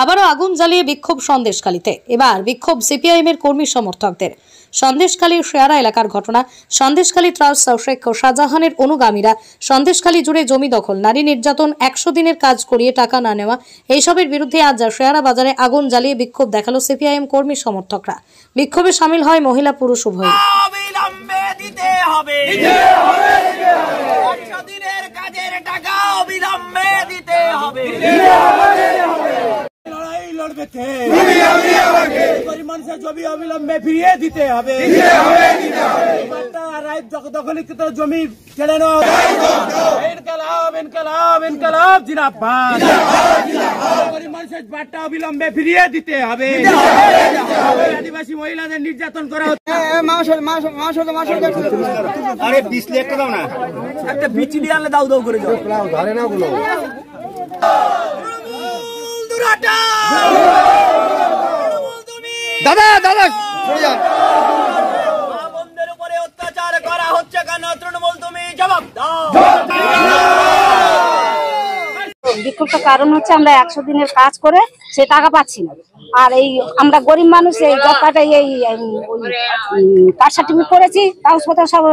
আবারও আগুন জ্বালিয়ে বিক্ষোভ সন্দেশখালীতে। এবার বিক্ষোভ সিপিআইএম এর কর্মী সমর্থকদের। সন্দেশখালী শেয়ারা এলাকার ঘটনা। সন্দেশখালী ট্রাস্ট শেখ শাহজাহানের অনুগামীরা সন্দেশখালী জুড়ে জমি দখল, নারী নির্যাতন, 100 দিনের কাজ করিয়ে টাকা না নেওয়া, এইসবের বিরুদ্ধে আজ শেয়ারা বাজারে আগুন জ্বালিয়ে বিক্ষোভ দেখালো সিপিআইএম কর্মী সমর্থকরা। বিক্ষোভে সামিল হয় মহিলা পুরুষ উভয়। অবিলম্বে ফিরিয়ে দিতে হবে। দখলীকৃত জমি ছেড়ে নেওয়া। ইনকালাব ইনকালাব ইনকালাব জিন্দাবাদ। গরিব মানুষের বাট্টা অবিলম্বে ফিরিয়ে দিতে হবে। আদিবাসী মহিলাদের নির্যাতন করা হচ্ছে। আরে 20 লাখ টাকা দাও না, একটা বিচি আনলে দাও দাও করে যাও। ধরে না গুলো দাদা দাদা সরে যান। বন্ধের উপরে অত্যাচার করা হচ্ছে কেন? তৃণমূল তুমি জবাব দাও। বিক্ষোভটার কারণ হচ্ছে আমরা 100 দিনের কাজ করে সে টাকা পাচ্ছি না। আর এই আমরা গরিব মানুষ, এই জব কার্ডে এই কাস্ট সার্টিফিকেট করেছি, কাগজপত্র সব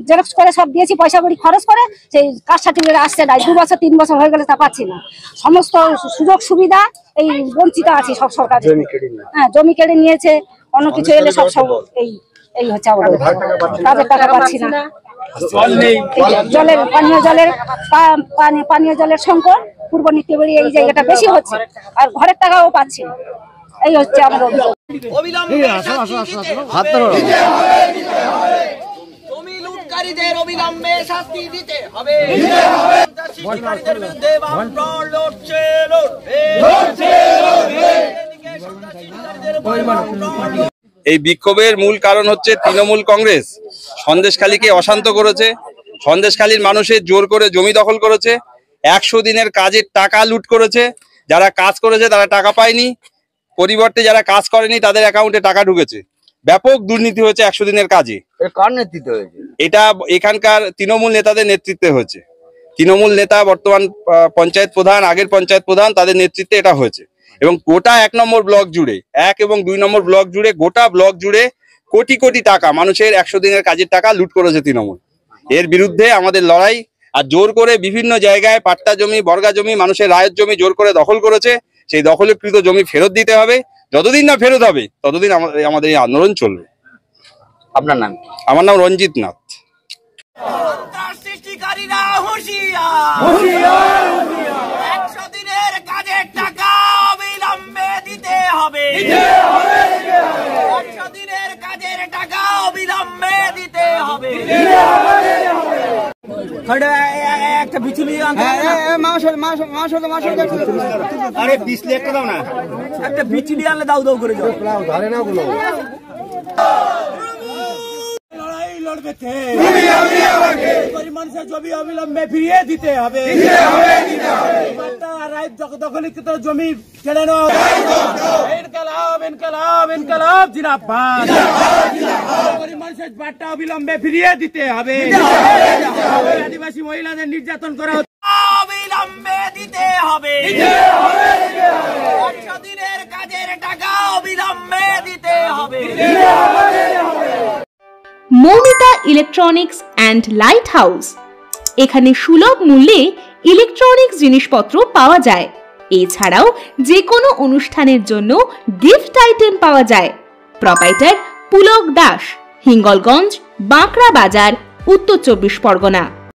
জেরক্স করে সব দিয়েছি, পয়সা করি খরচ করে, সেই কাস্ট সার্টিফিকেট আসছে না। 2 বছর 3 বছর হয়ে গেলে তা পাচ্ছি না। সমস্ত সুযোগ সুবিধা এই বঞ্চিত আছি সব সরকার। হ্যাঁ, জমি কেড়ে নিয়েছে, অন্য কিছু এলে সব এই এই হচ্ছে আমাদের কাজের টাকা পাচ্ছি না। জলের পানীয় জলের সংকট, পূর্ব নীতিবাড়ি এই জায়গাটা বেশি হচ্ছে, আর ঘরের টাকাও পাচ্ছি না। এই হচ্ছে আমাদের অভিযোগ। জমি লুটকারীদের অবিলম্বে শাস্তি দিতে হবে। এই বিক্ষোভের মূল কারণ হচ্ছে তৃণমূল কংগ্রেস সন্দেশখালীকে অশান্ত করেছে। সন্দেশখালীর মানুষের জোর করে জমি দখল করেছে, 100 দিনের কাজের টাকা লুট করেছে। যারা কাজ করেছে তারা টাকা পায়নি, পরিবর্তে যারা কাজ করেনি তাদের অ্যাকাউন্টে টাকা ঢুকেছে। ব্যাপক দুর্নীতি হয়েছে 100 দিনের কাজে। কার নেতৃত্বে হয়েছে এটা? এখানকার তৃণমূল নেতাদের নেতৃত্বে হয়েছে। তৃণমূল নেতা, বর্তমান পঞ্চায়েত প্রধান, আগের পঞ্চায়েত প্রধান, তাদের নেতৃত্বে এটা হয়েছে। এবং গোটা 1 নম্বর ব্লক জুড়ে, 1 এবং 2 নম্বর ব্লক জুড়ে, গোটা ব্লক জুড়ে কোটি কোটি টাকা, মানুষের 100 দিনের কাজের টাকা লুট করেছে তৃণমূল। এর বিরুদ্ধে আমাদের লড়াই। আর জোর করে বিভিন্ন জায়গায় পাট্টা জমি, বর্গা জমি, মানুষের রায়ের জমি জোর করে দখল করেছে। সেই দখলীকৃত জমি ফেরত দিতে হবে। যতদিন না ফেরত হবে ততদিন আমাদের এই আন্দোলন চলবে। আপনার নাম? আমার নাম রঞ্জিত নাথ। সৃষ্টিকারীরা হুঁশিয়ার, 100 দিনের কাজের টাকা অবিলম্বে দিতে হবে। 100 দিনের কাজের টাকা অবিলম্বে দিতে হবে। একটা বিচুলি আরে 20 লাখ টাকা দাও না, একটা বিচুলি আনলে দাও দাও করে যাও। ধরে না গুলো গরিব মানুষের জমি অবিলম্বে ফিরিয়ে দিতে হবে। দখলীকৃত জমি ছেড়ে নেওয়া। ইনকালাব ইনকালাব ইনকালাব জিন্দাবাদ। গরিব মানুষের বাট্টা অবিলম্বে ফিরিয়ে দিতে হবে। আদিবাসী মহিলাদের নির্যাতন করা হচ্ছে, অবিলম্বে দিতে হবে। 100 দিনের কাজের টাকা অবিলম্বে দিতে হবে। Moumita electronics and light house. এখানে সুলভ মূল্যে ইলেকট্রনিক্স জিনিসপত্র পাওয়া যায়। এছাড়াও যে কোনো অনুষ্ঠানের জন্য গিফট আইটেম পাওয়া যায়। প্রোপাইটার পুলক দাস, হিঙ্গলগঞ্জ, বাঁকড়া বাজার, উত্তর 24 পরগনা।